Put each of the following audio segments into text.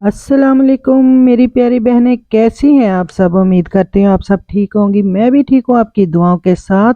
अस्सलाम वालेकुम मेरी प्यारी बहनें, कैसी हैं आप सब। उम्मीद करती हूँ आप सब ठीक होंगी। मैं भी ठीक हूँ आपकी दुआओं के साथ।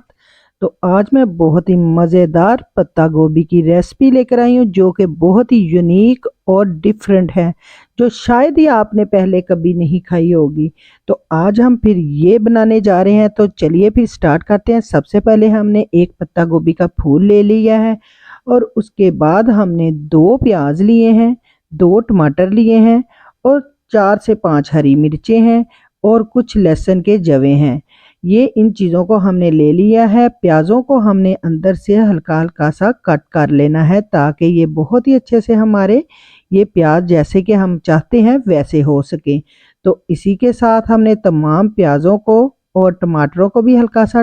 तो आज मैं बहुत ही मज़ेदार पत्ता गोभी की रेसिपी लेकर आई हूँ जो कि बहुत ही यूनिक और डिफरेंट है, जो शायद ही आपने पहले कभी नहीं खाई होगी। तो आज हम फिर ये बनाने जा रहे हैं, तो चलिए फिर स्टार्ट करते हैं। सबसे पहले हमने एक पत्ता गोभी का फूल ले लिया है और उसके बाद हमने 2 प्याज लिए हैं, 2 टमाटर लिए हैं और 4 से 5 हरी मिर्चें हैं और कुछ लहसुन के जवे हैं। ये इन चीज़ों को हमने ले लिया है। प्याज़ों को हमने अंदर से हल्का हल्का सा कट कर लेना है ताकि ये बहुत ही अच्छे से हमारे ये प्याज जैसे कि हम चाहते हैं वैसे हो सके। तो इसी के साथ हमने तमाम प्याज़ों को और टमाटरों को भी हल्का सा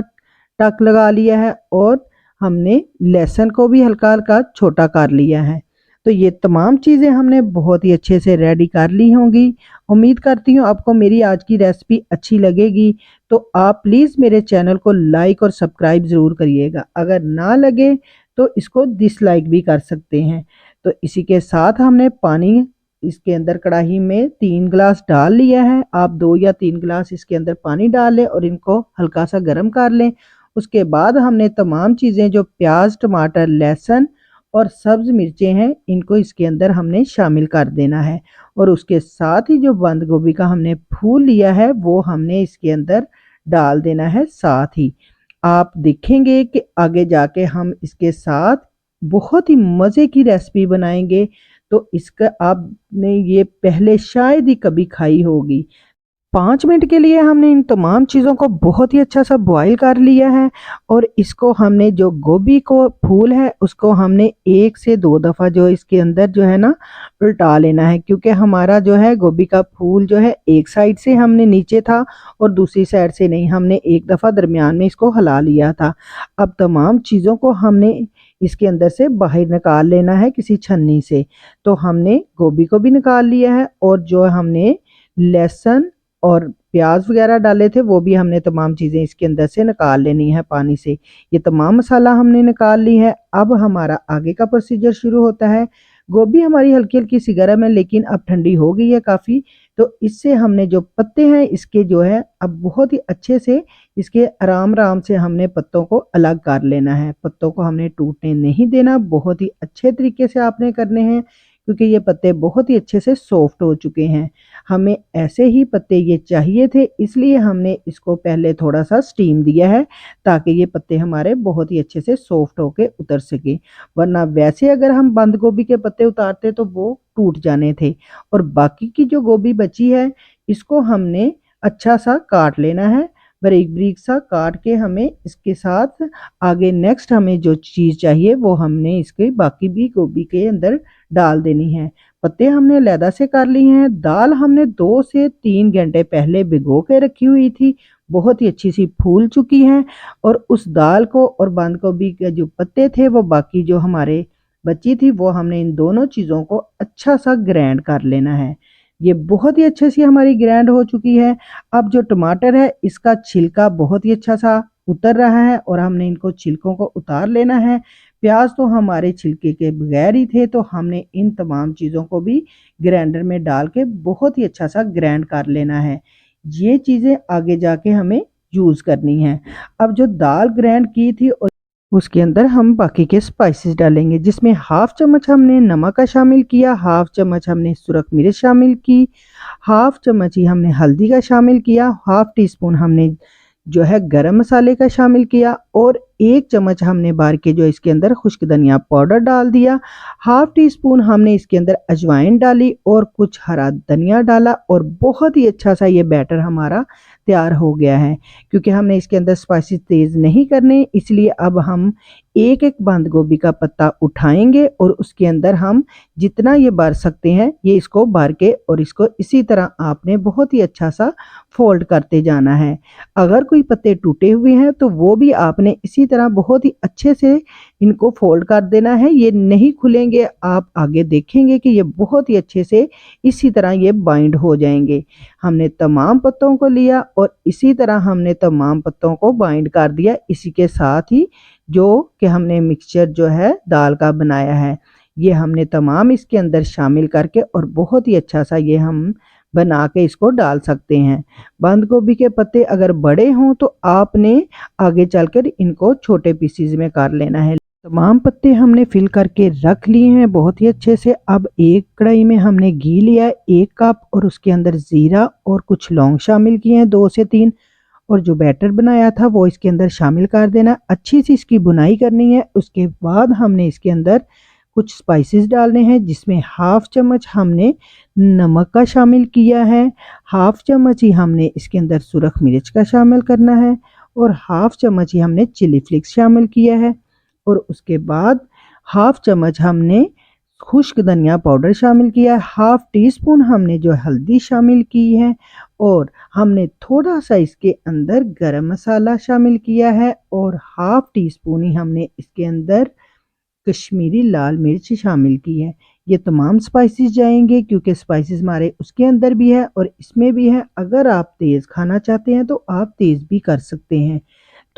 टक लगा लिया है और हमने लहसुन को भी हल्का हल्का छोटा कर लिया है। तो ये तमाम चीज़ें हमने बहुत ही अच्छे से रेडी कर ली होंगी। उम्मीद करती हूँ आपको मेरी आज की रेसिपी अच्छी लगेगी। तो आप प्लीज़ मेरे चैनल को लाइक और सब्सक्राइब ज़रूर करिएगा। अगर ना लगे तो इसको डिसलाइक भी कर सकते हैं। तो इसी के साथ हमने पानी इसके अंदर कढ़ाई में 3 गिलास डाल लिया है। आप 2 या 3 गिलास इसके अंदर पानी डाल लें और इनको हल्का सा गर्म कर लें। उसके बाद हमने तमाम चीज़ें जो प्याज, टमाटर, लहसुन और सब्ज़ मिर्चें हैं, इनको इसके अंदर हमने शामिल कर देना है। और उसके साथ ही जो बंद गोभी का हमने फूल लिया है वो हमने इसके अंदर डाल देना है साथ ही। आप देखेंगे कि आगे जाके हम इसके साथ बहुत ही मज़े की रेसिपी बनाएंगे। तो इसका आपने ये पहले शायद ही कभी खाई होगी। 5 मिनट के लिए हमने इन तमाम चीज़ों को बहुत ही अच्छा सा बॉईल कर लिया है और इसको हमने जो गोभी को फूल है उसको हमने 1 से 2 दफ़ा जो इसके अंदर जो है ना उल्टा लेना है, क्योंकि हमारा जो है गोभी का फूल जो है एक साइड से हमने नीचे था और दूसरी साइड से नहीं, हमने एक दफ़ा दरमियान में इसको हिला लिया था। अब तमाम चीज़ों को हमने इसके अंदर से बाहर निकाल लेना है किसी छन्नी से। तो हमने गोभी को भी निकाल लिया है और जो हमने लहसुन और प्याज वगैरह डाले थे वो भी हमने तमाम चीज़ें इसके अंदर से निकाल लेनी है पानी से। ये तमाम मसाला हमने निकाल ली है। अब हमारा आगे का प्रोसीजर शुरू होता है। गोभी हमारी हल्की हल्की सी गर्म है लेकिन अब ठंडी हो गई है काफ़ी। तो इससे हमने जो पत्ते हैं इसके जो है अब बहुत ही अच्छे से इसके आराम आराम से हमने पत्तों को अलग कर लेना है। पत्तों को हमने टूटने नहीं देना, बहुत ही अच्छे तरीके से आपने करने हैं क्योंकि ये पत्ते बहुत ही अच्छे से सॉफ्ट हो चुके हैं। हमें ऐसे ही पत्ते ये चाहिए थे, इसलिए हमने इसको पहले थोड़ा सा स्टीम दिया है ताकि ये पत्ते हमारे बहुत ही अच्छे से सॉफ्ट होके उतर सके। वरना वैसे अगर हम बंद गोभी के पत्ते उतारते तो वो टूट जाने थे। और बाकी की जो गोभी बची है इसको हमने अच्छा सा काट लेना है, बारीक बारीक सा काट के हमें इसके साथ आगे नेक्स्ट हमें जो चीज़ चाहिए वो हमने इसके बाकी भी गोभी के अंदर डाल देनी है। पत्ते हमने अलहदा से कर लिए हैं। दाल हमने 2 से 3 घंटे पहले भिगो के रखी हुई थी, बहुत ही अच्छी सी फूल चुकी हैं। और उस दाल को और बंद गोभी के जो पत्ते थे वो बाकी जो हमारे बची थी वो हमने इन दोनों चीज़ों को अच्छा सा ग्राइंड कर लेना है। ये बहुत ही अच्छे से हमारी ग्राइंड हो चुकी है। अब जो टमाटर है इसका छिलका बहुत ही अच्छा सा उतर रहा है और हमने इनको छिलकों को उतार लेना है। प्याज तो हमारे छिलके के बगैर ही थे, तो हमने इन तमाम चीज़ों को भी ग्राइंडर में डाल के बहुत ही अच्छा सा ग्राइंड कर लेना है। ये चीज़ें आगे जाके हमें यूज़ करनी है। अब जो दाल ग्राइंड की थी और उसके अंदर हम बाकी के स्पाइसेस डालेंगे, जिसमें हाफ चम्मच हमने नमक का शामिल किया, हाफ चम्मच हमने सुरख मिर्च शामिल की, हाफ चम्मच ही हमने हल्दी का शामिल किया, हाफ टी स्पून हमने जो है गरम मसाले का शामिल किया और 1 चम्मच हमने भर के जो इसके अंदर खुश्क धनिया पाउडर डाल दिया। हाफ टी स्पून हमने इसके अंदर अजवाइन डाली और कुछ हरा धनिया डाला और बहुत ही अच्छा सा ये बैटर हमारा तैयार हो गया है। क्योंकि हमने इसके अंदर स्पाइसेस तेज़ नहीं करने, इसलिए अब हम एक एक बंद गोभी का पत्ता उठाएंगे और उसके अंदर हम जितना ये भर सकते हैं ये इसको भर के और इसको इसी तरह आपने बहुत ही अच्छा सा फोल्ड करते जाना है। अगर कोई पत्ते टूटे हुए हैं तो वो भी आपने इसी तरह बहुत ही अच्छे से इनको फोल्ड कर देना है। ये नहीं खुलेंगे, आप आगे देखेंगे कि ये बहुत ही अच्छे से इसी तरह ये बाइंड हो जाएंगे। हमने तमाम पत्तों को लिया और इसी तरह हमने तमाम पत्तों को बाइंड कर दिया। इसी के साथ ही जो कि हमने मिक्सचर जो है दाल का बनाया है ये हमने तमाम इसके अंदर शामिल करके और बहुत ही अच्छा सा ये हम बना के इसको डाल सकते हैं। बंद गोभी के पत्ते अगर बड़े हों तो आपने आगे चलकर इनको छोटे पीसीज में कर लेना है। तमाम पत्ते हमने फिल करके रख लिए हैं बहुत ही अच्छे से। अब एक कढ़ाई में हमने घी लिया है 1 कप और उसके अंदर ज़ीरा और कुछ लौंग शामिल किए हैं 2 से 3, और जो बैटर बनाया था वो इसके अंदर शामिल कर देना। अच्छी सी इसकी बुनाई करनी है। उसके बाद हमने इसके अंदर कुछ स्पाइसेस डालने हैं, जिसमें हाफ चम्मच हमने नमक का शामिल किया है, हाफ चम्मच ही हमने इसके अंदर सुरख मिर्च का शामिल करना है और हाफ चम्मच ही हमने चिली फ्लेक्स शामिल किया है। और उसके बाद हाफ चम्मच हमने खुश्क धनिया पाउडर शामिल किया है, हाफ टी स्पून हमने जो हल्दी शामिल की है और हमने थोड़ा सा इसके अंदर गरम मसाला शामिल किया है और हाफ टी स्पून ही हमने इसके अंदर कश्मीरी लाल मिर्च शामिल की है। ये तमाम स्पाइसेस जाएंगे क्योंकि स्पाइसेस हमारे उसके अंदर भी है और इसमें भी है। अगर आप तेज़ खाना चाहते हैं तो आप तेज़ भी कर सकते हैं।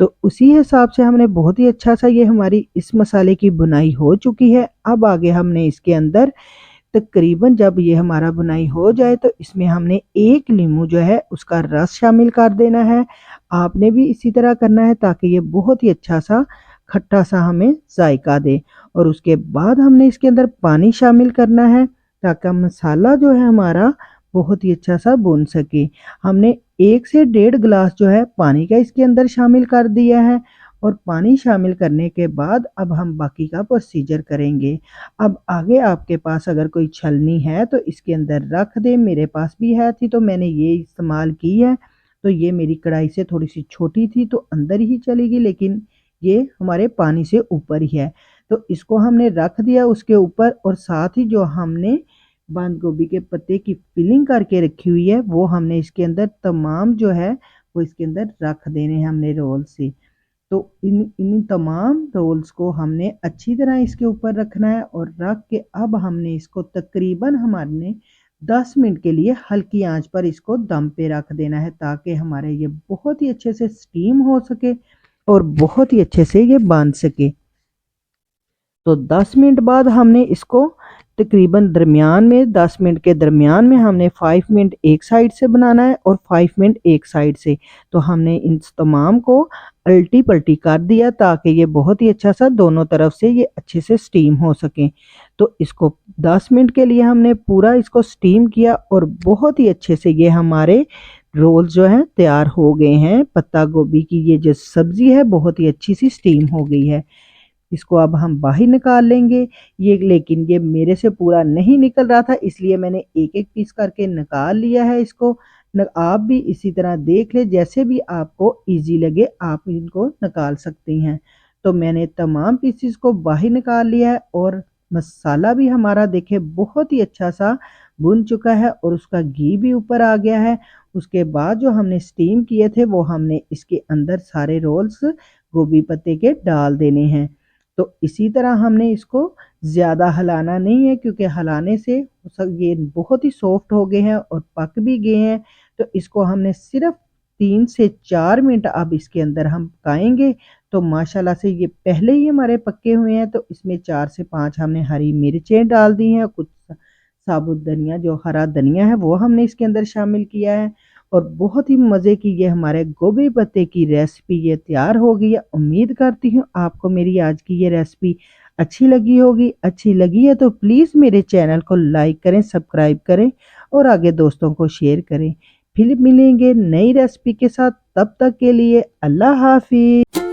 तो उसी हिसाब से हमने बहुत ही अच्छा सा ये हमारी इस मसाले की बुनाई हो चुकी है। अब आगे हमने इसके अंदर तकरीबन जब ये हमारा बुनाई हो जाए तो इसमें हमने 1 नींबू जो है उसका रस शामिल कर देना है। आपने भी इसी तरह करना है ताकि ये बहुत ही अच्छा सा खट्टा सा हमें जायका दे। और उसके बाद हमने इसके अंदर पानी शामिल करना है ताकि मसाला जो है हमारा बहुत ही अच्छा सा भुन सके। हमने 1 से 1.5 गिलास जो है पानी का इसके अंदर शामिल कर दिया है और पानी शामिल करने के बाद अब हम बाकी का प्रोसीजर करेंगे। अब आगे आपके पास अगर कोई छलनी है तो इसके अंदर रख दें। मेरे पास भी है थी तो मैंने ये इस्तेमाल की है। तो ये मेरी कढ़ाई से थोड़ी सी छोटी थी तो अंदर ही चलेगी, लेकिन ये हमारे पानी से ऊपर ही है। तो इसको हमने रख दिया उसके ऊपर और साथ ही जो हमने बंद गोभी के पत्ते की फिलिंग करके रखी हुई है वो हमने इसके अंदर तमाम जो है वो इसके अंदर रख देने हैं हमने रोल से। तो इन इन तमाम रोल्स को हमने अच्छी तरह इसके ऊपर रखना है और रख के अब हमने इसको तकरीबन हमारे 10 मिनट के लिए हल्की आंच पर इसको दम पे रख देना है ताकि हमारे ये बहुत ही अच्छे से स्टीम हो सके और बहुत ही अच्छे से ये बांध सके। तो 10 मिनट बाद हमने इसको तकरीबन दरमियान में 10 मिनट के दरमियान में हमने 5 मिनट एक साइड से बनाना है और 5 मिनट एक साइड से। तो हमने इन तमाम को अल्टी पल्टी कर दिया ताकि ये बहुत ही अच्छा सा दोनों तरफ से ये अच्छे से स्टीम हो सके। तो इसको 10 मिनट के लिए हमने पूरा इसको स्टीम किया और बहुत ही अच्छे से ये हमारे रोल्स जो हैं तैयार हो गए हैं। पत्ता गोभी की ये जो सब्ज़ी है बहुत ही अच्छी सी स्टीम हो गई है। इसको अब हम बाहर निकाल लेंगे। ये लेकिन ये मेरे से पूरा नहीं निकल रहा था इसलिए मैंने एक एक पीस करके निकाल लिया है इसको। आप भी इसी तरह देख ले, जैसे भी आपको इजी लगे आप इनको निकाल सकती हैं। तो मैंने तमाम पीसीस को बाहर निकाल लिया है और मसाला भी हमारा देखे बहुत ही अच्छा सा भुन चुका है और उसका घी भी ऊपर आ गया है। उसके बाद जो हमने स्टीम किए थे वो हमने इसके अंदर सारे रोल्स गोभी पत्ते के डाल देने हैं। तो इसी तरह हमने इसको ज़्यादा हिलाना नहीं है क्योंकि हिलाने से सब ये बहुत ही सॉफ्ट हो गए हैं और पक भी गए हैं। तो इसको हमने सिर्फ 3 से 4 मिनट अब इसके अंदर हम पकाएंगे। तो माशाल्लाह से ये पहले ही हमारे पके हुए हैं। तो इसमें 4 से 5 हमने हरी मिर्चें डाल दी हैं, कुछ साबुत धनिया जो हरा धनिया है वो हमने इसके अंदर शामिल किया है और बहुत ही मज़े की ये हमारे गोभी पत्ते की रेसिपी ये तैयार हो गई है। उम्मीद करती हूँ आपको मेरी आज की ये रेसिपी अच्छी लगी होगी। अच्छी लगी है तो प्लीज़ मेरे चैनल को लाइक करें, सब्सक्राइब करें और आगे दोस्तों को शेयर करें। फिर मिलेंगे नई रेसिपी के साथ, तब तक के लिए अल्लाह हाफिज़।